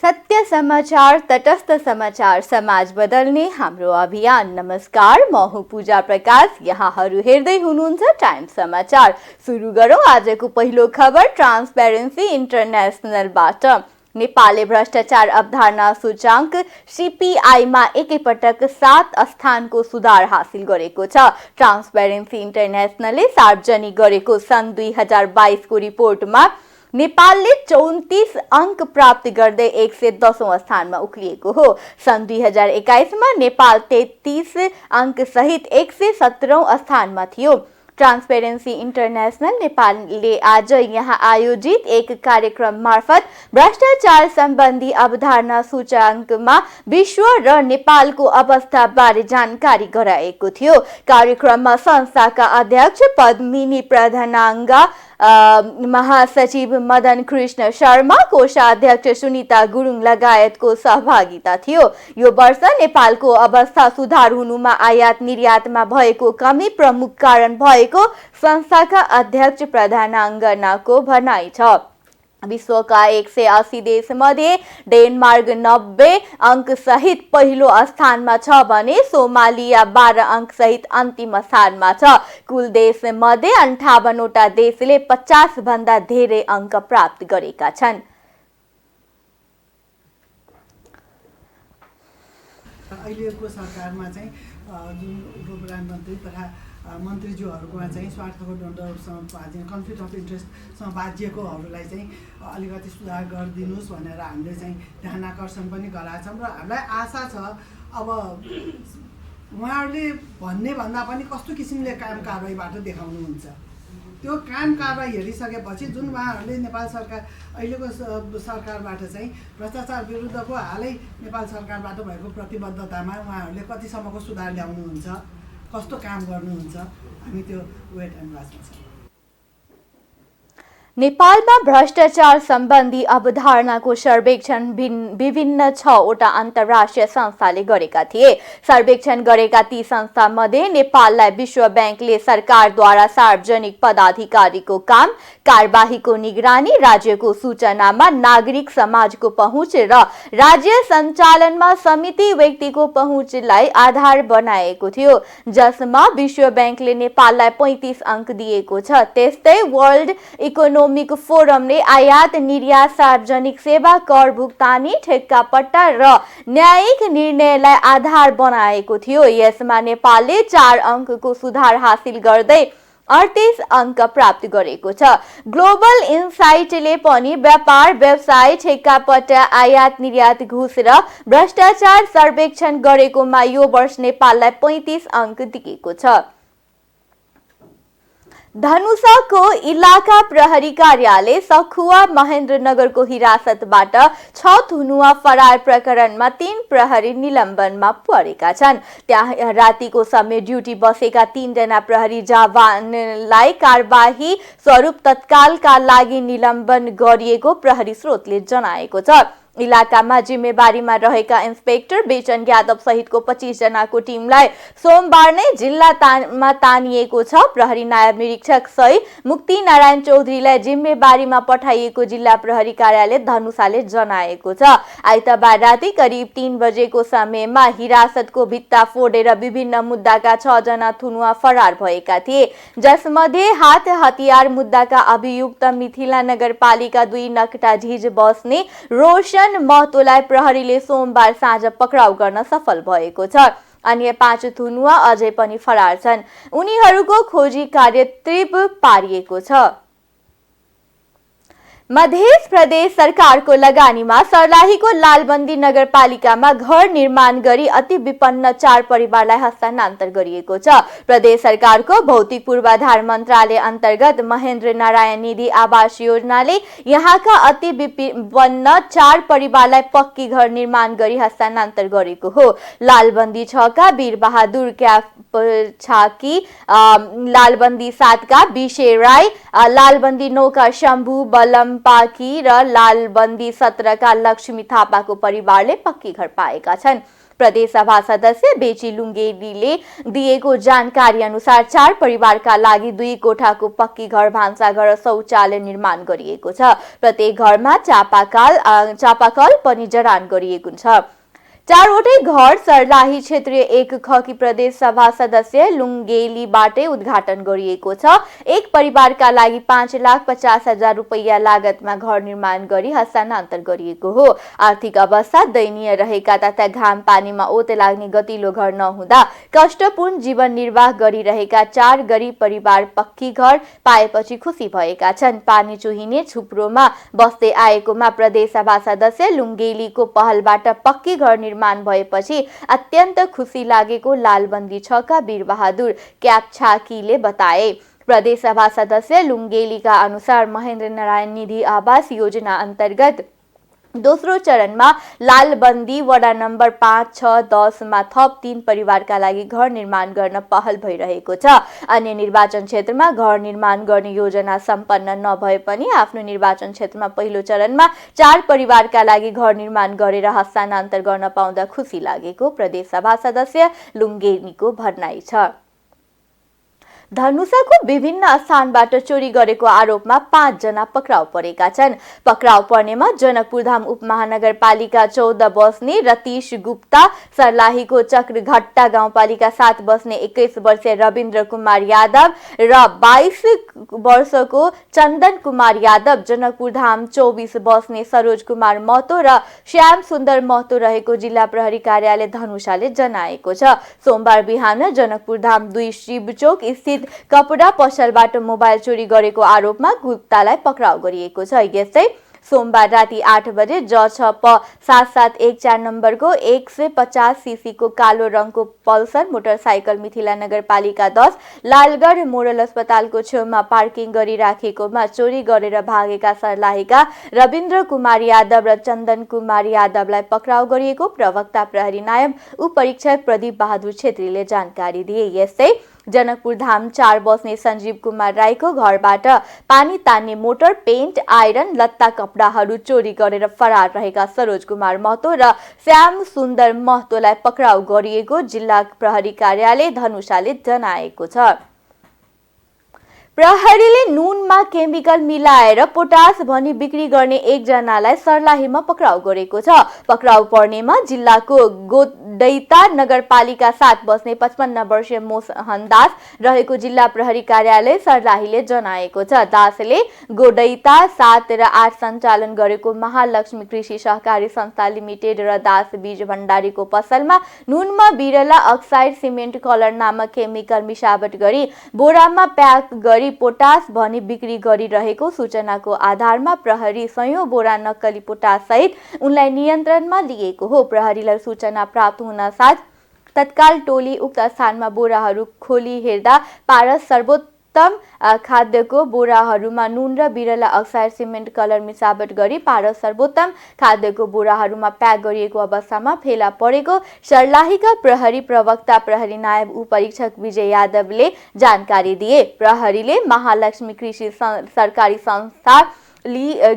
सत्य समाचार, तटस्थ समाचार, समाज बदल्ने हाम्रो अभियान। नमस्कार, म हुँ पूजा प्रकाश। यहाँहरू हेर्दै हुनुहुन्छ टाइम समाचार। सुरु गरौँ आजको पहिलो खबर ट्रान्सपेरेन्सी इन्टरनेसनलबाट। नेपालले भ्रष्टाचार अवधारणा सूचाङ्क सीपीआईमा एकैपटक 7 स्थानको सुधार हासिल गरेको छ। ट्रान्सपेरेन्सी इन्टरनेसनलले सार्वजनिक गरेको सन् 2022 को रिपोर्टमा नेपालले 34 अंक प्राप्त गर्दै 110औं स्थानमा उक्लिएको हो। सन् 2021 मा नेपाल 33 अंक सहित 117औं स्थानमा थियो। ट्रान्सपेरेन्सी इन्टरनेसनल नेपालले आज यहाँ आयोजित एक कार्यक्रम मार्फत भ्रष्टाचार सम्बन्धी अवधारणा सूचाङ्कमा विश्व र नेपालको अवस्थाबारे जानकारी गराएको थियो। कार्यक्रममा संस्थाका अध्यक्ष पद्मिनी प्रधानाङ्ग, महासचिव मदन कृष्ण शर्मा, कोषाध्यक्ष सुनिता गुरुङ लगायतको सहभागिता थियो। यो वर्ष नेपालको अवस्था सुधार हुनुमा आयात निर्यातमा भएको कमी प्रमुख कारण भएको संस्थाका अध्यक्ष प्रधानाङ्गको भनाइ छ। विश्वका 180 देशमध्ये डेनमार्क 90 अंक सहित पहिलो स्थानमा छ भने सोमालिया 12 अंक सहित अन्तिम स्थानमा छ। कुल देशमध्ये 58 वटा देशले 50 भन्दा धेरै अंक प्राप्त गरेका छन्। अहिलेको सरकारमा चाहिँ जुन उपप्रधानमन्त्री तथा मन्त्रीज्यूहरूकोमा चाहिँ स्वार्थको द्वन्द्वसँग कन्फ्लिक्ट अफ इन्ट्रेस्टसँग बाजिएकोहरूलाई चाहिँ अलिकति सुधार गरिदिनुहोस् भनेर हामीले चाहिँ ध्यान आकर्षण पनि गराएको छौँ र हामीलाई आशा छ अब उहाँहरूले भन्ने भन्दा पनि कस्तो किसिमले काम कारबाहीबाट देखाउनुहुन्छ। त्यो काम कारबाही हेरिसकेपछि जुन उहाँहरूले नेपाल सरकार अहिलेको सरकारबाट चाहिँ भ्रष्टाचार विरुद्धको हालै नेपाल सरकारबाट भएको प्रतिबद्धतामा उहाँहरूले कतिसम्मको सुधार ल्याउनुहुन्छ, कस्तो काम गर्नुहुन्छ, हामी त्यो वेट एन्ड वाचमा छौँ। नेपालमा भ्रष्टाचार सम्बन्धी अवधारणाको सर्वेक्षण विभिन्न 6 वटा अन्तर्राष्ट्रिय संस्थाले गरेका थिए। सर्वेक्षण गरेका ती संस्थामध्ये नेपाललाई विश्व ब्याङ्कले सरकारद्वारा सार्वजनिक पदाधिकारीको काम, कारबाहीको निगरानी, राज्यको सूचनामा नागरिक समाजको पहुँच र राज्य सञ्चालनमा समिति व्यक्तिको पहुँचलाई आधार बनाएको थियो, जसमा विश्व ब्याङ्कले नेपाललाई 35 अंक दिएको छ। त्यस्तै वर्ल्ड इकोनोमिक फोरमले आयात निर्यात, सार्वजनिक सेवा, कर भुक्तानी, ठेक्का पट्टा र न्यायिक निर्णयलाई आधार बनाएको थियो। यसमा नेपालले 4 अंकको सुधार हासिल गर्दै 38 अंक प्राप्त गरेको छ। ग्लोबल इनसाइटले पनि व्यापार, व्यवसाय, ठेक्का पट्टा, आयात निर्यात, घुस र भ्रष्टाचार सर्वेक्षण गरेकोमा यो वर्ष नेपाललाई 35 अंक दिएको छ। धनुषाको इलाका प्रहरी कार्यालय सखुवा महेन्द्रनगरको हिरासतबाट 6 थुनुवा फरार प्रकरणमा 3 प्रहरी निलम्बनमा परेका छन्। त्यहाँ रातिको समय ड्युटी बसेका 3 जना प्रहरी जवानलाई कारबाही स्वरूप तत्कालका लागि निलम्बन गरिएको प्रहरी स्रोतले जनाएको छ। इलाकामा जिम्मेवारीमा रहेका इन्स्पेक्टर बेचन यादव सहितको 25 जनाको टिमलाई सोमबार नै जिल्लामा तानिएको छ। प्रहरी नायब निरीक्षक सही मुक्ति नारायण चौधरीलाई जिम्मेवारीमा पठाइएको जिल्ला प्रहरी कार्यालय धनुषाले जनाएको छ। आइतबार राति करिब 3 बजेको समयमा हिरासतको भित्ता फोडेर विभिन्न मुद्दाका 6 जना थुनुवा फरार भएका थिए, जसमध्ये हात हतियार मुद्दाका अभियुक्त मिथिला नगरपालिका 2 नकटा झिज बस्ने रोशन महतोलाई प्रहरीले सोमबार साँझ पक्राउ गर्न सफल भएको छ। अन्य 5 थुनुवा अझै पनि फरार छन्। उनीहरूको खोजी कार्य तीव्र पारिएको छ। मध्य प्रदेश सरकारको लगानीमा सर्लाहीको लालबन्दी नगरपालिकामा घर निर्माण गरी अति विपन्न 4 परिवारलाई हस्तान्तरण गरिएको छ। प्रदेश सरकारको भौतिक पूर्वाधार मन्त्रालय अन्तर्गत महेन्द्र नारायण निधि आवास योजनाले यहाँका अति विपन्न 4 परिवारलाई पक्की घर निर्माण गरी हस्तान्तरण गरेको हो। लालबन्दी 6 का वीरबहादुर छाकी, लालबन्दी 7 का विशे राई, लालबन्दी 9 का शम्भु बलम पाकी र लालबन्दी 17 का लक्ष्मी थापाको परिवारले पक्की घर पाएका छन्। प्रदेशसभा सदस्य बेची लुङ्गेलीले दिएको जानकारी अनुसार 4 परिवारका लागि 2 कोठाको पक्की घर, भान्साघर र शौचालय निर्माण गरिएको छ। प्रत्येक घरमा चापाकल पनि जडान गरिएको छ। 4वटै घर सर्लाही क्षेत्रीय 1 खकी प्रदेश सभा सदस्य लुङ्गेलीबाटै उद्घाटन गरिएको छ। एक परिवारका लागि 5,50,000 रुपैयाँ लागतमा घर निर्माण गरी हस्तान्तरण गरिएको हो। आर्थिक अवस्था दयनीय रहेका तथा घाम पानीमा ओत लाग्ने गतिलो घर नहुँदा कष्टपूर्ण जीवन निर्वाह गरिरहेका 4 गरिब परिवार पक्की घर पाएपछि खुसी भएका छन्। पानी चुहिने छुप्रोमा बस्दै आएकोमा प्रदेश सभा सदस्य लुङ्गेलीको पहलबाट पक्की घर निर्माण भएपछि अत्यन्त खुसी लागेको लालबन्दी 6 का वीरबहादुर क्याप्छाकीले बताए। प्रदेश सभा सदस्य लुङ्गेलीका अनुसार महेन्द्र नारायण निधि आवास योजना अन्तर्गत दोस्रो चरणमा लालबन्दी वडा नम्बर 5, 6, 10 मा थप 3 परिवारका लागि घर निर्माण गर्न पहल भइरहेको छ। अन्य निर्वाचन क्षेत्रमा घर निर्माण गर्ने योजना सम्पन्न नभए पनि आफ्नो निर्वाचन क्षेत्रमा पहिलो चरणमा 4 परिवारका लागि घर निर्माण गरेर हस्तान्तरण गर्न पाउँदा खुसी लागेको प्रदेश सभा सदस्य लुङ्गेलीको भनाइ छ। धनुषाको विभिन्न स्थानबाट चोरी गरेको आरोपमा 5 जना पक्राउ परेका छन्। पक्राउ पर्नेमा जनकपुरधाम उपमहानगरपालिका 14 बस्ने रतीश गुप्ता, सर्लाहीको चक्रघट्टा गाउँपालिका 7 बस्ने 21 वर्षीय रविन्द्र कुमार यादव र 22 वर्षको चन्दन कुमार यादव, जनकपुरधाम 24 बस्ने सरोज कुमार महतो र श्याम सुन्दर महतो रहेको जिल्ला प्रहरी कार्यालय धनुषाले जनाएको छ। सोमबार बिहान जनकपुरधाम 2 शिवचोक स्थित कपडा पसलबाट मोबाइल चोरी गरेको आरोपमा गुप्तालाई पक्राउ गरिएको छ। यस्तै सोमबार राति 8 बजे ज6 7714 नम्बरको 150 सीसीको कालो रङको पल्सर मोटरसाइकल मिथिला नगरपालिका 10 लालगढ मोडल अस्पतालको छेउमा पार्किङ गरिराखेकोमा चोरी गरेर भागेका सर्लाहीका रविन्द्र कुमार यादव र चन्दन कुमार यादवलाई पक्राउ गरिएको प्रवक्ता प्रहरी नायब उपरीक्षक प्रदीप बहादुर छेत्रीले जानकारी दिए। यस्तै जनकपुरधाम 4 बस्ने सञ्जीव कुमार राईको घरबाट पानी तान्ने मोटर, पेन्ट, आइरन, लत्ता कपडाहरू चोरी गरेर फरार रहेका सरोज कुमार महतो र श्याम सुन्दर महतोलाई पक्राउ गरिएको जिल्ला प्रहरी कार्यालय धनुषाले जनाएको छ। प्रहरीले नुनमा केमिकल मिलाएर पोटास भनी बिक्री गर्ने 1 जनालाई सर्लाहीमा पक्राउ गरेको छ। पक्राउ पर्नेमा जिल्लाको गोदैता नगरपालिका 7 बस्ने 55 वर्षीय मोहन दास रहेको जिल्ला प्रहरी कार्यालय सर्लाहीले जनाएको छ। दासले गोदैता 7 र 8 सञ्चालन गरेको महालक्ष्मी कृषि सहकारी संस्था लिमिटेड र दास बीज भण्डारीको पसलमा नुनमा बिरला अक्साइड सिमेन्ट कलर नामक केमिकल मिसावट गरी बोरामा प्याक गरी पोटास भनी बिक्री गरिरहेको सूचनाको आधारमा प्रहरी 100 बोरा नक्कली पोटास सहित उनलाई नियन्त्रणमा लिएको हो। प्रहरीलाई सूचना प्राप्त हुन साथ तत्काल टोली उक्त स्थानमा बोराहरू खोली हेर्दा पारस सर्वोत्तम खाद्यको बोराहरूमा नुन र बिरला अक्साइड सिमेन्ट कलर मिसावट गरी पारस सर्वोत्तम खाद्यको बोराहरूमा प्याक गरिएको अवस्थामा फेला परेको सर्लाहीका प्रहरी प्रवक्ता प्रहरी नायब उपरीक्षक विजय यादवले जानकारी दिए। प्रहरीले महालक्ष्मी कृषि सरकारी संस्था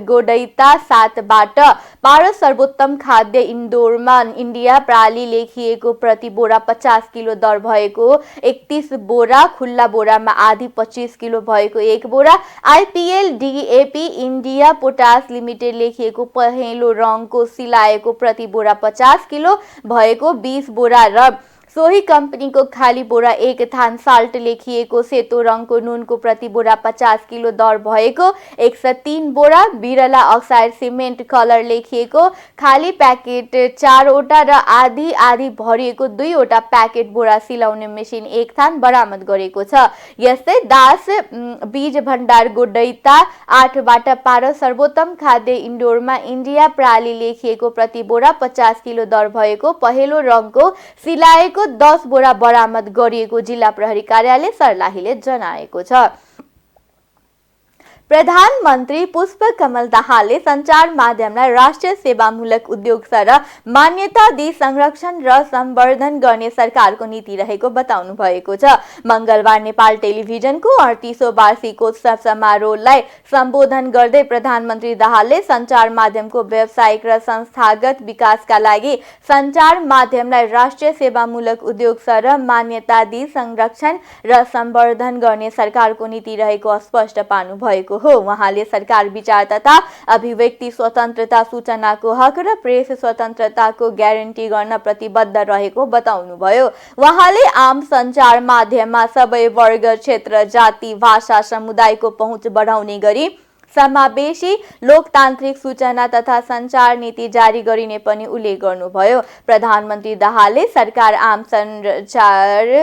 गोदैता 7 बाट पारस सर्वोत्तम खाद्य इन्डोरमा इन्डिया प्राली लेखिएको प्रति बोरा 50 किलो दर भएको 31 बोरा, खुल्ला बोरामा आधी 25 किलो भएको 1 बोरा, IPL DAP India potash limited लेखिएको पहेँलो रङको सिलाएको प्रति बोरा 50 किलो भएको 20 बोरा र सोही कम्पनीको खाली बोरा 1 थान साल्ट लेखिएको सेतो रङको नुनको प्रति बोरा 50 किलो दर भएको 103 बोरा, बिरला अक्साइड सिमेन्ट कलर लेखिएको खाली प्याकेट 4 वटा र आधी आधी भरिएको 2 वटा प्याकेट बोरा सिलाउने मेसिन 1 थान बरामद गरेको छ। यस्तै दास बीज भण्डार गोदैता 8 बाट पारस सर्वोत्तम खाद्य इन्डोरमा इन्डिया प्राली लेखिएको प्रति बोरा 50 किलो दर भएको पहेँलो रङको सिलाएको 10 बोरा बरामद गरिएको जिल्ला प्रहरी कार्यालय सर्लाहीले जनाएको छ। प्रधानमन्त्री पुष्पकमल दाहालले सञ्चार माध्यमलाई राष्ट्रिय सेवामूलक उद्योग सरह मान्यता दिई संरक्षण र सम्वर्धन गर्ने सरकारको नीति रहेको बताउनु भएको छ। मंगलबार नेपाल टेलिभिजनको 38औं वार्षिकोत्सव समारोहलाई सम्बोधन गर्दै प्रधानमन्त्री दाहालले सञ्चार माध्यमको व्यावसायिक र संस्थागत विकासका लागि सञ्चार माध्यमलाई राष्ट्रिय सेवामूलक उद्योग सरह मान्यता दिई संरक्षण र सम्वर्धन गर्ने सरकारको नीति रहेको स्पष्ट पार्नु भएको हो। उहाँले सरकार विचार तथा अभिव्यक्ति स्वतन्त्रता, सूचनाको हक र प्रेस स्वतन्त्रताको ग्यारेन्टी गर्न प्रतिबद्ध रहेको बताउनुभयो। उहाँले आम सञ्चार माध्यममा सबै वर्ग, क्षेत्र, जाति, भाषा, समुदायको पहुँच बढाउने गरी समावेशी लोकतान्त्रिक सूचना तथा सञ्चार नीति जारी गरिने पनि उल्लेख गर्नुभयो। प्रधानमन्त्री दाहालले सरकार आम सञ्चार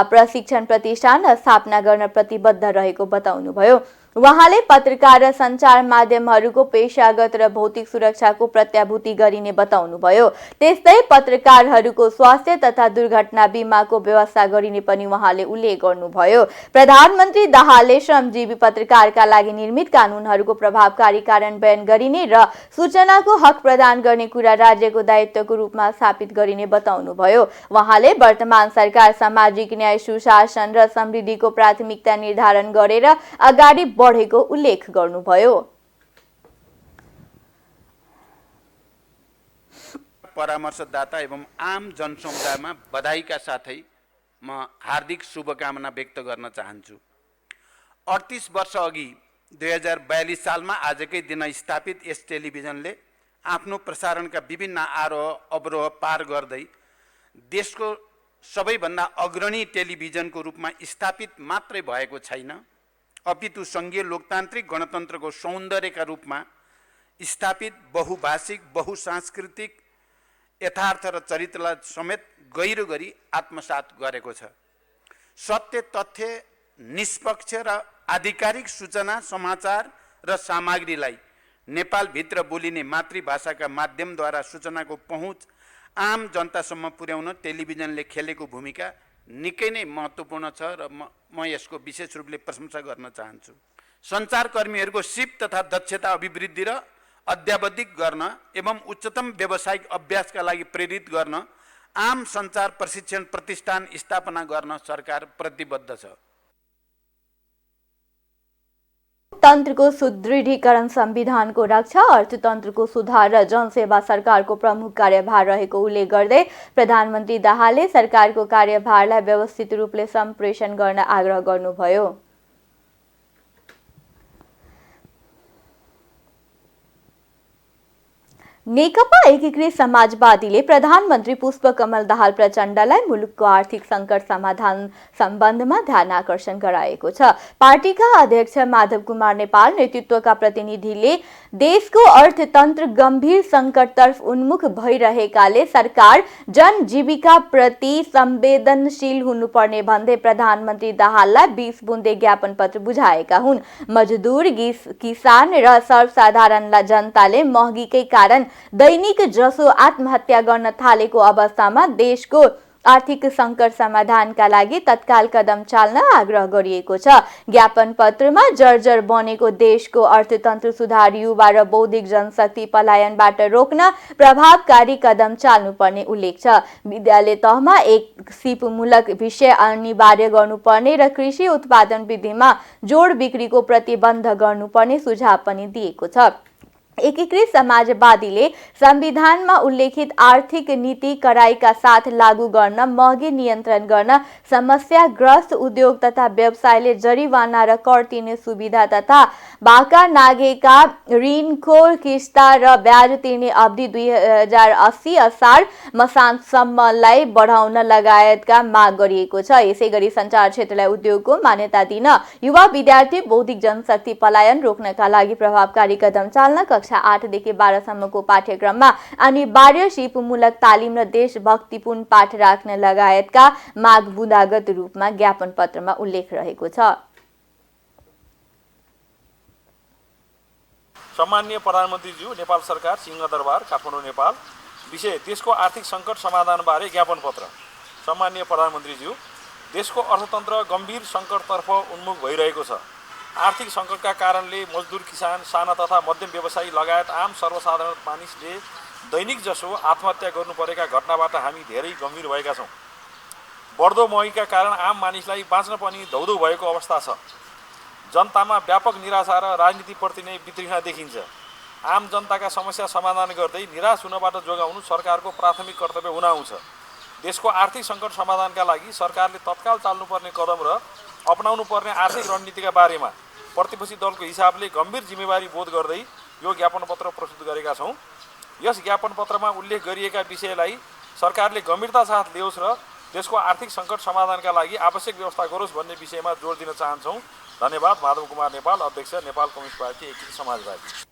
प्रशिक्षण प्रतिष्ठान स्थापना गर्न प्रतिबद्ध रहेको बताउनुभयो। उहाँले पत्रकार र सञ्चार माध्यमहरूको पेशागत र भौतिक सुरक्षाको प्रत्याभूति गरिने बताउनुभयो। त्यस्तै पत्रकारहरूको स्वास्थ्य तथा दुर्घटना बीमाको व्यवस्था गरिने पनि उहाँले उल्लेख गर्नुभयो। प्रधानमन्त्री दाहालले श्रमजीवी पत्रकारका लागि निर्मित कानूनहरूको प्रभावकारी कार्यान्वयन गरिने र सूचनाको हक प्रदान गर्ने कुरा राज्यको दायित्वको रूपमा स्थापित गरिने बताउनुभयो। उहाँले वर्तमान सरकार सामाजिक न्याय, सुशासन र समृद्धिको प्राथमिकता निर्धारण गरेर अगाडि बढेको उल्लेख गर्नुभयो। परामर्शदाता एवं आम जनसमुदायमा बधाईका साथै म हार्दिक शुभकामना व्यक्त गर्न चाहन्छु। 38 वर्ष अघि 2042 सालमा आजकै दिन स्थापित यस टेलिभिजनले आफ्नो प्रसारणका विभिन्न आरोह अवरोह पार गर्दै देशको सबैभन्दा अग्रणी टेलिभिजनको रूपमा स्थापित मात्रै भएको छैन, अपितु संघीय लोकतान्त्रिक गणतन्त्रको सौन्दर्यका रूपमा स्थापित बहुभाषिक, बहुसांस्कृतिक यथार्थ र चरित्रलाई समेत गहिरो गरी आत्मसात गरेको छ। सत्य, तथ्य, निष्पक्ष र आधिकारिक सूचना, समाचार र सामग्रीलाई नेपालभित्र बोलिने मातृभाषाका माध्यमद्वारा सूचनाको पहुँच आम जनतासम्म पुर्याउन टेलिभिजनले खेलेको भूमिका निकै नै महत्त्वपूर्ण छ र म यसको विशेष रूपले प्रशंसा गर्न चाहन्छु। सञ्चारकर्मीहरूको सिप तथा दक्षता अभिवृद्धि र अद्यावधिक गर्न एवं उच्चतम व्यावसायिक अभ्यासका लागि प्रेरित गर्न आम सञ्चार प्रशिक्षण प्रतिष्ठान स्थापना गर्न सरकार प्रतिबद्ध छ। तन्त्रको सुदृढीकरण, संविधानको रक्षा, अर्थतन्त्रको सुधार र जनसेवा सरकारको प्रमुख कार्यभार रहेको उल्लेख गर्दै प्रधानमन्त्री दाहालले सरकारको कार्यभारलाई व्यवस्थित रूपले सम्प्रेषण गर्न आग्रह गर्नुभयो। नेकपा एकीकृत समाजवादीले प्रधानमन्त्री पुष्पकमल दाहाल प्रचण्डलाई मुलुकको आर्थिक सङ्कट समाधान सम्बन्धमा ध्यान आकर्षण गराएको छ। पार्टीका अध्यक्ष माधव कुमार नेपाल नेतृत्वका प्रतिनिधिले देशको अर्थतन्त्र गम्भीर सङ्कटतर्फ उन्मुख भइरहेकाले सरकार जनजीविका प्रति संवेदनशील हुनुपर्ने भन्दै प्रधानमन्त्री दाहाललाई 20 बुँदे ज्ञापन पत्र बुझाएका हुन्। मजदुर, किसान र सर्वसाधारण जनताले महँगीकै कारण दैनिक जसो आत्महत्या गर्न थालेको अवस्थामा देशको आर्थिक सङ्कट समाधानका लागि तत्काल कदम चाल्न आग्रह गरिएको छ। ज्ञापन पत्रमा जर्जर बनेको देशको अर्थतन्त्र सुधार, युवा र बौद्धिक जनशक्ति पलायनबाट रोक्न प्रभावकारी कदम चाल्नुपर्ने उल्लेख छ। विद्यालय तहमा एक सिपमूलक विषय अनिवार्य गर्नुपर्ने र कृषि उत्पादन वृद्धिमा जोड बिक्रीको प्रतिबन्ध गर्नुपर्ने सुझाव पनि दिएको छ। एकीकृत समाजवादीले संविधानमा उल्लेखित आर्थिक नीति कडाइका साथ लागू गर्न, महँगी नियन्त्रण गर्न, समस्याग्रस्त उद्योग तथा व्यवसायले जरिवाना र कर तिर्ने सुविधा तथा बाँका नागेका ऋणको किस्ता र ब्याज तिर्ने अवधि 2080 असार मसान्तसम्मलाई बढाउन लगायतका माग गरिएको छ। यसैगरी सञ्चार क्षेत्रलाई उद्योगको मान्यता दिन, युवा, विद्यार्थी, बौद्धिक जनशक्ति पलायन रोक्नका लागि प्रभावकारी कदम चाल्न कक्षा 8 देखि 12 सम्मको पाठ्यक्रममा अनिवार्य सिपमूलक तालिम र देशभक्तिपूर्ण पाठ राख्न लगायतका माग बुँदागत रूपमा ज्ञापन पत्रमा उल्लेख रहेको छ। सम्माननीय प्रधानमन्त्रीज्यू, नेपाल सरकार, सिंहदरबार, काठमाडौँ, नेपाल। विषय: देशको आर्थिक सङ्कट समाधानबारे ज्ञापन पत्र। सम्माननीय प्रधानमन्त्रीज्यू, देशको अर्थतन्त्र गम्भीर सङ्कटतर्फ उन्मुख भइरहेको छ। आर्थिक सङ्कटका कारणले मजदुर किसान साना तथा मध्यम व्यवसायी लगायत आम सर्वसाधारण मानिसले दैनिक जसो आत्महत्या गर्नु परेका घटनाबाट हामी धेरै गम्भीर भएका छौँ। बढ्दो महँगीका कारण आम मानिसलाई बाँच्न पनि धौधौ भएको अवस्था छ। जनतामा व्यापक निराशा र राजनीतिप्रति नै वितृष्णा देखिन्छ। आम जनताका समस्या समाधान गर्दै निराश हुनबाट जोगाउनु सरकारको प्राथमिक कर्तव्य हुन आउँछ। देशको आर्थिक सङ्कट समाधानका लागि सरकारले तत्काल चाल्नुपर्ने कदम र अपनाउनु पर्ने आर्थिक रणनीतिका बारेमा प्रतिपक्षी दलको हिसाबले गम्भीर जिम्मेवारी बोध गर्दै यो ज्ञापन पत्र प्रस्तुत गरेका छौँ। यस ज्ञापन पत्रमा उल्लेख गरिएका विषयलाई सरकारले गम्भीरता साथ ल्याओस् र देशको आर्थिक सङ्कट समाधानका लागि आवश्यक व्यवस्था गरोस् भन्ने विषयमा जोड दिन चाहन्छौँ। धन्यवाद। माधव कुमार नेपाल, अध्यक्ष नेपाल कम्युनिस्ट पार्टी एकीकृत समाजवादी।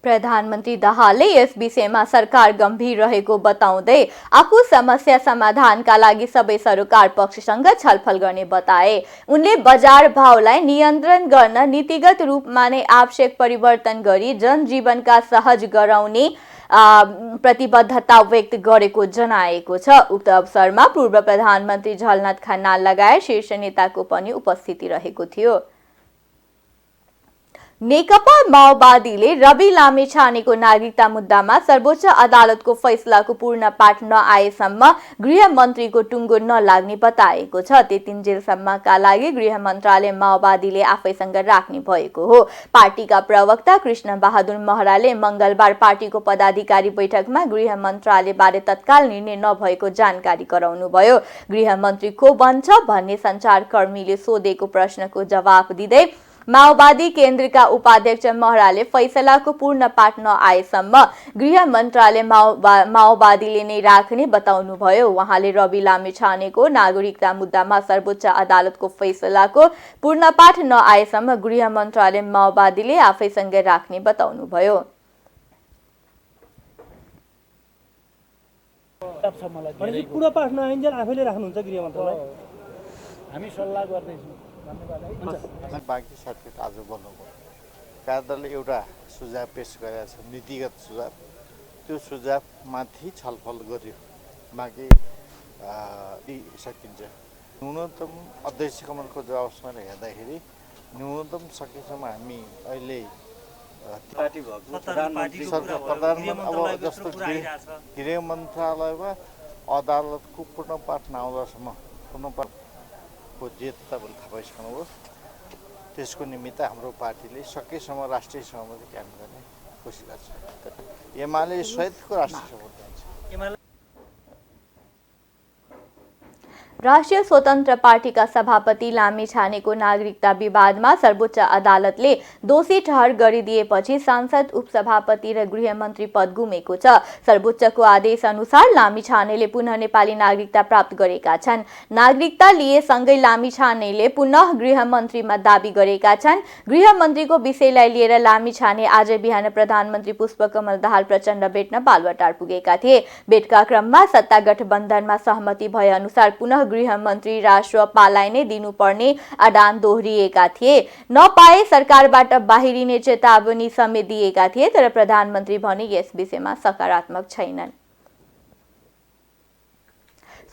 प्रधानमन्त्री दाहालले यस विषयमा सरकार गम्भीर रहेको बताउँदै आफू समस्या समाधानका लागि सबै सरकार पक्षसँग छलफल गर्ने बताए। उनले बजार भावलाई नियन्त्रण गर्न नीतिगत रूपमा नै आवश्यक परिवर्तन गरी जनजीवनका सहज गराउने प्रतिबद्धता व्यक्त गरेको जनाएको छ। उक्त अवसरमा पूर्व प्रधानमन्त्री झलनाथ खनाल लगायत शीर्ष नेताको पनि उपस्थिति रहेको थियो। नेकपा माओवादीले रवि लामिछानेको नागरिकता मुद्दामा सर्वोच्च अदालतको फैसलाको पूर्ण पाठ नआएसम्म गृह मन्त्रीको टुङ्गो नलाग्ने बताएको छ। त्यतिन्जेलसम्मका लागि गृह मन्त्रालय माओवादीले आफैसँग राख्ने भएको हो। पार्टीका प्रवक्ता कृष्ण बहादुर महराले मंगलबार पार्टीको पदाधिकारी बैठकमा गृह मन्त्रालयबारे तत्काल निर्णय नभएको जानकारी गराउनुभयो। गृह मन्त्री को बन्छ भन्ने सञ्चारकर्मीले सोधेको प्रश्नको जवाफ दिँदै माओवादी केन्द्रका उपाध्यक्ष महराले फैसलाको पूर्ण पाठ नआएसम्म गृह मन्त्रालय माओवादीले नै राख्ने बताउनुभयो। उहाँले रवि लामिछानेको नागरिकता मुद्दामा सर्वोच्च अदालतको फैसलाको पूर्ण पाठ नआएसम्म गृह मन्त्रालय माओवादीले आफैसँग राख्ने बताउनुभयो। पूर्ण पाठ नआइन्जेल आफैले राख्नुहुन्छ गृह मन्त्रालय? हामी सल्लाह गर्दैछौँ। बाँकी साथीहरू आज बोल्नुभयो। कार्यालयले एउटा सुझाव पेश गरेका छ, नीतिगत सुझाव। त्यो सुझावमाथि छलफल गर्यो, बाँकी सकिन्छ। न्यूनतम अध्यक्ष कमलको जवाबमा हेर्दाखेरि न्यूनतम सकेसम्म हामी अहिले अब जस्तो गृह मन्त्रालयमा अदालतको पूर्ण पाठ नआउँदासम्म पूर्ण पाठको जे तपाईँले थाहा पाइसक्नुभयो, त्यसको निमित्त हाम्रो पार्टीले सकेसम्म राष्ट्रिय सहमति कायम गर्ने कोसिस गर्छ। एमाले सहितको राष्ट्रिय सहमति जान्छ। राष्ट्रिय स्वतन्त्र पार्टीका सभापति लामिछानेको नागरिकता विवादमा सर्वोच्च अदालतले दोषी ठहर गरिदिएपछि सांसद उपसभापति र गृहमन्त्री पद गुमेको छ। सर्वोच्चको आदेश अनुसार लामिछानेले पुनः नेपाली नागरिकता प्राप्त गरेका छन्। नागरिकता लिएसँगै लामिछानेले पुनः गृहमन्त्रीमा दाबी गरेका छन्। गृहमन्त्रीको विषयलाई लिएर लामिछाने आज बिहान प्रधानमन्त्री पुष्पकमल दाहाल प्रचण्ड भेट्न बालुवाटार पुगेका थिए। भेटका क्रममा सत्ता गठबन्धनमा सहमति भए अनुसार पुनः गृहमन्त्री राष्ट्रपाललाई नै दिनुपर्ने अडान दोहोरिएका थिए। नपाए सरकारबाट बाहिरिने चेतावनी समेत दिएका थिए, तर प्रधानमन्त्री भने यस विषयमा सकारात्मक छैनन्।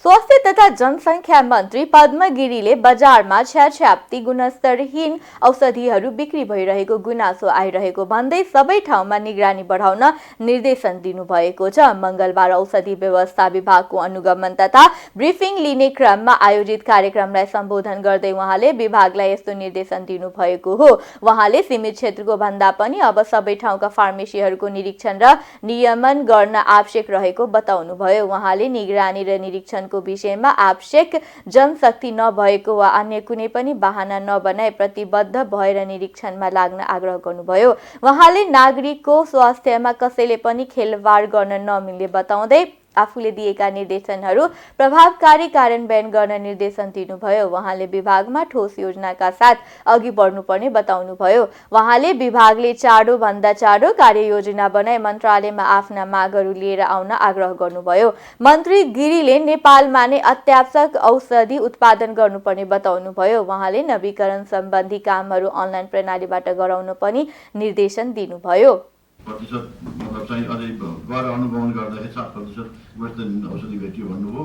स्वास्थ्य तथा जनसङ्ख्या मन्त्री पद्म गिरीले बजारमा छ्याछ्याप्ती गुणस्तरहीन औषधिहरू बिक्री भइरहेको गुनासो आइरहेको भन्दै सबै ठाउँमा निगरानी बढाउन निर्देशन दिनुभएको छ। मंगलबार औषधि व्यवस्था विभागको अनुगमन तथा ब्रिफिङ लिने क्रममा आयोजित कार्यक्रमलाई सम्बोधन गर्दै उहाँले विभागलाई यस्तो निर्देशन दिनुभएको हो। उहाँले सीमित क्षेत्रको भन्दा पनि अब सबै ठाउँका फार्मेसीहरूको निरीक्षण र नियमन गर्न आवश्यक रहेको बताउनुभयो। उहाँले निगरानी र निरीक्षण को विषयमा आवश्यक जनशक्ति नभएको वा अन्य कुनै पनि बहाना नबनाई प्रतिबद्ध भएर निरीक्षणमा लाग्न आग्रह गर्नुभयो। उहाँले नागरिकको स्वास्थ्यमा कसैले पनि खेलवाड गर्न नमिल्ने बताउँदै आफूले दिएका निर्देशनहरू प्रभावकारी कार्यान्वयन गर्न निर्देशन दिनुभयो। उहाँले विभागमा ठोस योजनाका साथ अघि बढ्नुपर्ने बताउनुभयो। उहाँले विभागले चाँडो भन्दा चाँडो कार्ययोजना बनाई मन्त्रालयमा आफ्ना मागहरू लिएर आउन आग्रह गर्नुभयो। मन्त्री गिरीले नेपालमा नै अत्यावश्यक औषधि उत्पादन गर्नुपर्ने बताउनुभयो। उहाँले नवीकरण सम्बन्धी कामहरू अनलाइन प्रणालीबाट गराउन पनि निर्देशन दिनुभयो। प्रतिशत मतलब चाहिँ अझै गएर अनुगमन गर्दाखेरि 7% व्यस्त औषधि भेटियो भन्नुभयो।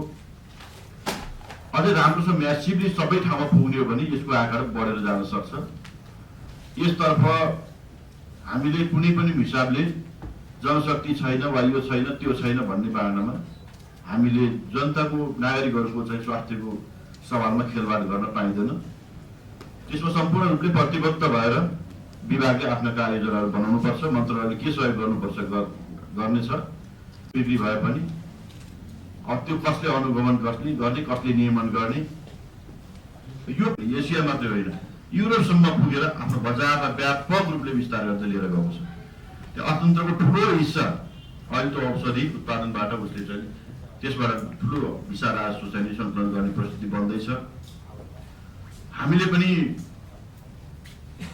अझै राम्रोसँग म्यासिभली सबै ठाउँमा पुग्ने हो भने यसको आकार बढेर जान सक्छ। यसतर्फ हामीले कुनै पनि हिसाबले जनशक्ति छैन वा यो छैन त्यो छैन भन्ने बारेमा हामीले जनताको नागरिकहरूको चाहिँ स्वास्थ्यको सवालमा खेलवाड गर्न पाइँदैन। त्यसमा सम्पूर्ण रूपले प्रतिबद्ध भएर विभागले आफ्ना कार्ययोजनाहरू बनाउनुपर्छ, मन्त्रालयले के सहयोग गर्नुपर्छ गर्नेछ। बिक्री भए पनि त्यो कसले अनुगमन गर्ने कसले नियमन गर्ने, यो एसिया मात्रै होइन युरोपसम्म पुगेर आफ्नो बजारलाई व्यापक रूपले विस्तार गर्दै लिएर गएको छ। त्यो अर्थतन्त्रको ठुलो हिस्सा अहिले त औषधि उत्पादनबाट उसले चाहिँ त्यसबाट ठुलो भिसा राजस्व चाहिँ सङ्कलन गर्ने परिस्थिति बन्दैछ। हामीले पनि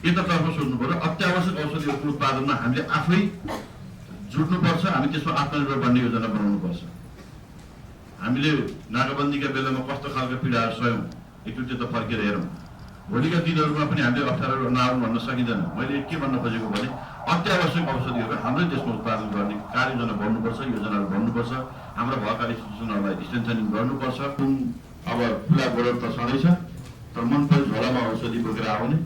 यतातर्फ सोच्नु पर्यो, अत्यावश्यक औषधिहरूको उत्पादनमा हामीले आफै जुट्नुपर्छ। हामी त्यसमा आत्मनिर्भर बन्ने योजना बनाउनुपर्छ। हामीले नाकाबन्दीका बेलामा कस्तो खालको पीडाहरू सह्यौँ एकचोटि त फर्केर हेरौँ। भोलिका दिनहरूमा पनि हामीले अप्ठ्यारो नआउनु भन्न सकिँदैन। मैले के भन्न खोजेको भने अत्यावश्यक औषधिहरू हाम्रै देशमा उत्पादन गर्ने कार्ययोजना बन्नुपर्छ, योजनाहरू बन्नुपर्छ। हाम्रा भएका इन्स्टिट्युसनहरूलाई स्ट्रेन्थनिङ गर्नुपर्छ। अब खुला बोर्डर त छँदैछ, तर मनपरी झोलामा औषधि बोकेर आउने,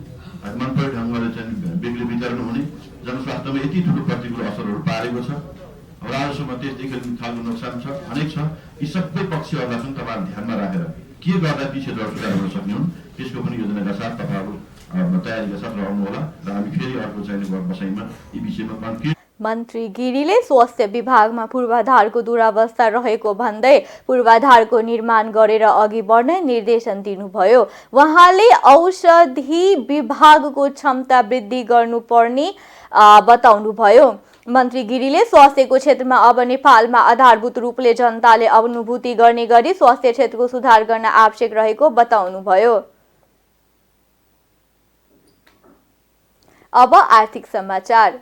मनपरी ढङ्गले चाहिँ बिक्री वितरण हुने जनस्वास्थ्यमा यति ठुलो प्रतिकूल असरहरू पारेको छ। अब राजस्वमा त्यसदेखि खालको नोक्सान छ, अनेक छ। यी सबै पक्षहरूलाई पनि तपाईँहरू ध्यानमा राखेर के गर्दा ती क्षेत्रहरू सुधार गर्न सक्ने हुन् त्यसको पनि योजनाका साथ तपाईँहरू तयारीका साथ रहनुहोला र हामी फेरि अर्को चाहिने बसाइमा यी विषयमा कन्क्रिट। मन्त्री गिरीले स्वास्थ्य विभागमा पूर्वाधारको दुरावस्था रहेको भन्दै पूर्वाधारको निर्माण गरेर अघि बढ्ने निर्देशन दिनुभयो। उहाँले औषधि विभागको क्षमता वृद्धि गर्नुपर्ने बताउनुभयो। मन्त्री गिरीले स्वास्थ्यको क्षेत्रमा अब नेपालमा आधारभूत रूपले जनताले अनुभूति गर्ने गरी स्वास्थ्य क्षेत्रको सुधार गर्न आवश्यक रहेको बताउनुभयो। अब आर्थिक समाचार।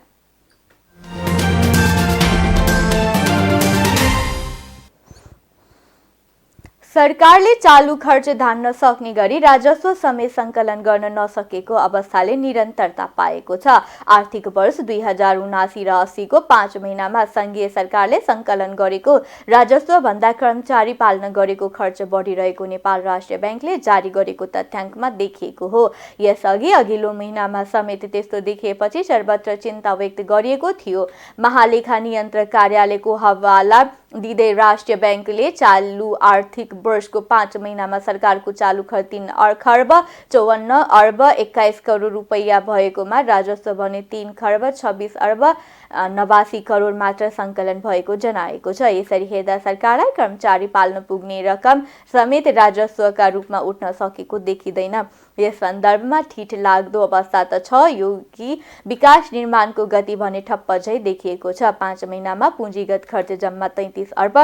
सरकारले चालू खर्च धान्न सक्ने गरी राजस्व समेत सङ्कलन गर्न नसकेको अवस्थाले निरन्तरता पाएको छ। आर्थिक वर्ष 2079 र 80 को 5 महिनामा सङ्घीय सरकारले सङ्कलन गरेको राजस्व भन्दा कर्मचारी पाल्न गरेको खर्च बढिरहेको नेपाल राष्ट्रिय ब्याङ्कले जारी गरेको तथ्याङ्कमा देखिएको हो। यसअघि अघिल्लो महिनामा समेत त्यस्तो देखिएपछि सर्वत्र चिन्ता व्यक्त गरिएको थियो। महालेखा नियन्त्रक कार्यालयको हवाला दिँदै राष्ट्रिय ब्याङ्कले चालू आर्थिक वर्षको 5 महिनामा सरकारको चालू खर्च 3 खर्ब 54 अर्ब 21 करोड रुपैयाँ भएकोमा राजस्व भने 3 खर्ब 26 अर्ब 89 करोड मात्र सङ्कलन भएको जनाएको छ। यसरी हेर्दा सरकारलाई कर्मचारी पाल्न पुग्ने रकम समेत राजस्वका रूपमा उठ्न सकेको देखिँदैन। यस सन्दर्भमा ठिट लाग्दो अवस्था त छ यो कि विकास निर्माणको गति भने ठप्प झै देखिएको छ। 5 महिनामा पुँजीगत खर्च जम्मा 33 अर्ब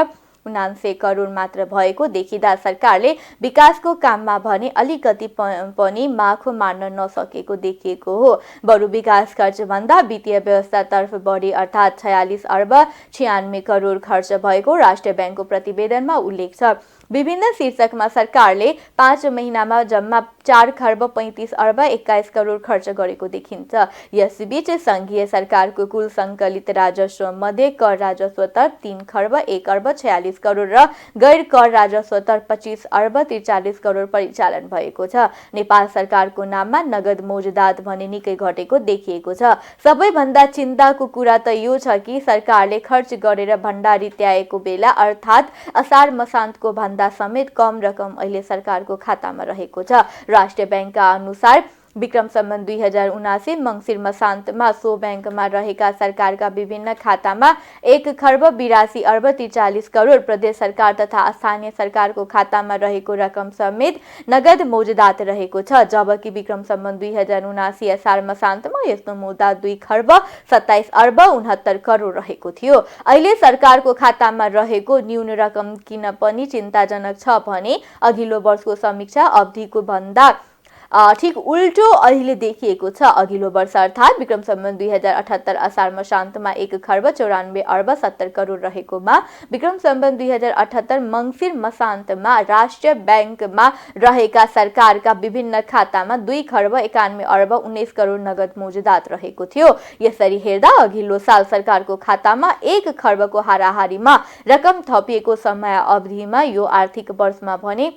79 करोड मात्र भएको देखिँदा सरकारले विकासको काममा भने अलिकति पनि माखो मार्न नसकेको देखिएको हो। बरु विकास खर्च भन्दा वित्तीय व्यवस्थातर्फ बढी अर्थात् 46 अर्ब 96 करोड खर्च भएको राष्ट्रिय ब्याङ्कको प्रतिवेदनमा उल्लेख छ। विभिन्न शीर्षकमा सरकारले 5 महिनामा जम्मा 4 खर्ब 35 अर्ब 21 करोड खर्च गरेको देखिन्छ। यसबीच सङ्घीय सरकारको कुल सङ्कलित राजस्व मध्ये कर राजस्वतर्फ 3 खर्ब 1 अर्ब 46 करोड र गैर कर राजस्वतर्फ 25 अर्ब 43 करोड परिचालन भएको छ। नेपाल सरकारको नाममा नगद मौजुदात भने निकै घटेको देखिएको छ। सबैभन्दा चिन्ताको कुरा त यो छ कि सरकारले खर्च गरेर भण्डारी त्याएको बेला अर्थात् असार मसान्तको भन्दा समेत कम रकम अहिले सरकारको खातामा रहेको छ। राष्ट्रिय ब्याङ्कका अनुसार विक्रम सम्बन्ध 2079 मङ्सिर मसान्तमा सो ब्याङ्कमा रहेका सरकारका विभिन्न खातामा 1 खर्ब 82 अर्ब 43 करोड प्रदेश सरकार तथा स्थानीय सरकारको खातामा रहेको रकम समेत नगद मौजुदात रहेको छ। जबकि विक्रम सम्बन्ध 2079 असार मसान्तमा यस्तो मौजुदात 2 खर्ब 27 अर्ब 69 करोड रहेको थियो। अहिले सरकारको खातामा रहेको न्यून रकम किन पनि चिन्ताजनक छ भने अघिल्लो वर्षको समीक्षा अवधिको भन्दा ठिक उल्टो अहिले देखिएको छ। अघिल्लो वर्ष अर्थात् विक्रम सम्बन्ध 2078 असार मसान्तमा 1 खर्ब 94 अर्ब 70 करोड रहेकोमा विक्रम सम्बन्ध 2078 मङ्सिर मसान्तमा राष्ट्रिय ब्याङ्कमा रहेका सरकारका विभिन्न खातामा 2 खर्ब 91 अर्ब 19 करोड नगद मौजुदात रहेको थियो। यसरी हेर्दा अघिल्लो साल सरकारको खातामा 1 खर्बको हाराहारीमा रकम थपिएको समय अवधिमा यो आर्थिक वर्षमा भने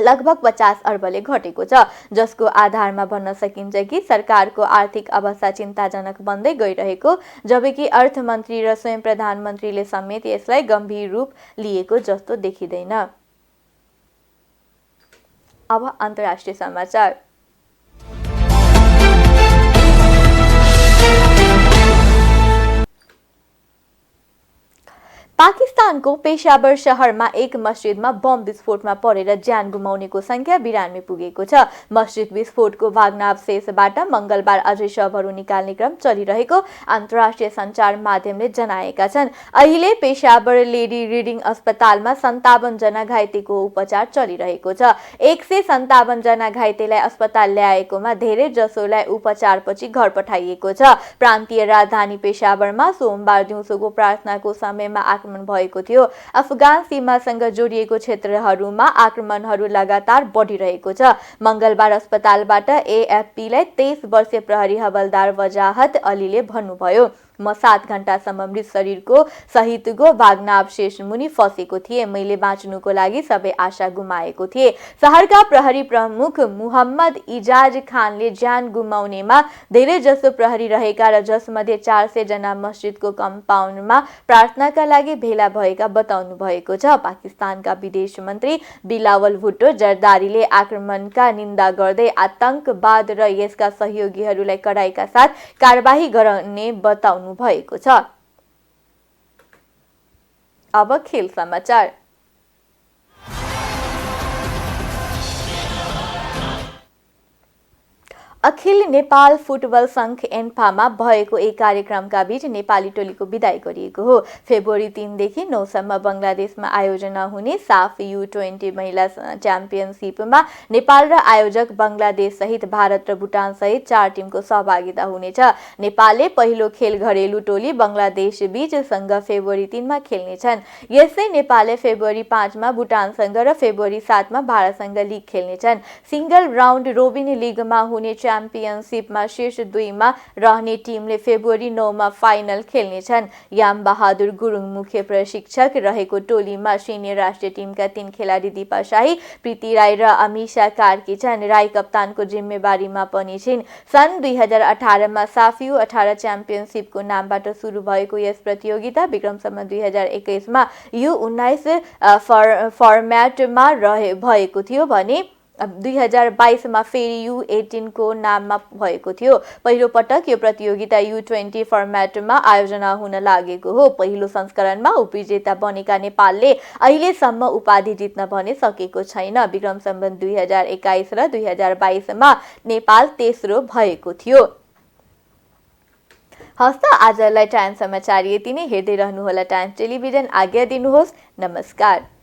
लगभग 50 अर्बले घटेको छ, जसको आधारमा भन्न सकिन्छ कि सरकारको आर्थिक अवस्था चिन्ताजनक बन्दै गइरहेको, जबकि अर्थमन्त्री र स्वयं प्रधानमन्त्रीले समेत यसलाई गम्भीर रूप लिएको जस्तो देखिँदैन। अब अन्तर्राष्ट्रिय समाचार। पाकिस्तानको पेशावर शहरमा एक मस्जिदमा बम विस्फोटमा परेर ज्यान गुमाउनेको संख्या 92 पुगेको छ। मस्जिद विस्फोटको भग्नावशेषबाट मंगलबार अझै शवहरू निकाल्ने क्रम चलिरहेको अन्तर्राष्ट्रिय सञ्चार माध्यमले जनाएका छन्। अहिले पेशावर लेडी रिडिङ अस्पतालमा 57 जना घाइतेको उपचार चलिरहेको छ। 157 जना घाइतेलाई अस्पताल ल्याएकोमा धेरै जसोलाई उपचारपछि घर पठाइएको छ। प्रान्तीय राजधानी पेशावरमा सोमबार दिउँसोको प्रार्थनाको समयमा आक्रमण भएको थियो। अफगान सीमासँग जोडिएको क्षेत्रहरूमा आक्रमणहरू लगातार बढिरहेको छ। मंगलबार अस्पतालबाट एएफपीलाई 23 वर्षीय प्रहरी हवलदार वजाहत अलीले भन्नुभयो, म 7 घण्टासम्म मृत शरीरको सहितको भग्नावशेष मुनि फसेको थिएँ। मैले बाँच्नुको लागि सबै आशा गुमाएको थिएँ। शहरका प्रहरी प्रमुख मुहम्मद इजाज खानले ज्यान गुमाउनेमा धेरै जसो प्रहरी रहेका र जसमध्ये 400 जना मस्जिदको कम्पाउन्डमा प्रार्थनाका लागि भेला भएका बताउनु भएको छ। पाकिस्तानका विदेश मन्त्री बिलावल भुट्टो जरदारीले आक्रमणका निन्दा गर्दै आतंकवाद र यसका सहयोगीहरूलाई कडाइका साथ कारबाही गर्ने बताउनु भएको छ। अब खेल समाचार। अखिल नेपाल फुटबल संघ एन्फामा भएको एक कार्यक्रमका बीच नेपाली टोलीको विदाई गरिएको हो। फेब्रुअरी 3 देखि 9 सम्म बंगलादेशमा आयोजना हुने साफ U20 महिला च्याम्पियनशिपमा नेपाल र आयोजक बंगलादेश सहित भारत र भुटान सहित 4 टिमको सहभागिता हुनेछ। नेपालले पहिलो खेल घरेलु टोली बंगलादेश बीचसँग फेब्रुअरी 3 मा खेल्नेछन्। यस्तै नेपालले फेब्रुअरी 5 मा भुटानसँग र फेब्रुअरी 7 मा भारतसँग लिग खेल्नेछन्। सिंगल राउन्ड रोबिन लिगमा हुने च्याम्पियनशिपमा शीर्ष 2 मा रहने टिमले फेब्रुअरी 9 मा फाइनल खेल्नेछन्। याम बहादुर गुरुङ मुख्य प्रशिक्षक रहेको टोलीमा सिनियर राष्ट्रिय टिमका 3 खेलाडी दीपा शाही, प्रीति राई र अमिषा कार्की छन्। राई कप्तानको जिम्मेवारीमा पनि छिन्। सन् 2018 मा साफ U18 च्याम्पियनशिपको नामबाट सुरु भएको यस प्रतियोगिता विक्रमसम्म 2021 मा U19 फर्म्याटमा भएको थियो भने 2022 मा फेरि U18 को नाममा भएको थियो। पहिलो पटक यो प्रतियोगिता U20 फर्म्याटमा आयोजना हुन लागेको हो। पहिलो संस्करणमा उपविजेता बनेका नेपालले अहिलेसम्म उपाधि जित्न भने सकेको छैन। विक्रम सम्बन्ध 2021 र 2022 मा नेपाल तेस्रो भएको थियो। हस्त आजलाई टाइम समाचार यति नै। हेर्दै रहनुहोला टाइम टेलिभिजन। आज्ञा दिनुहोस्। नमस्कार।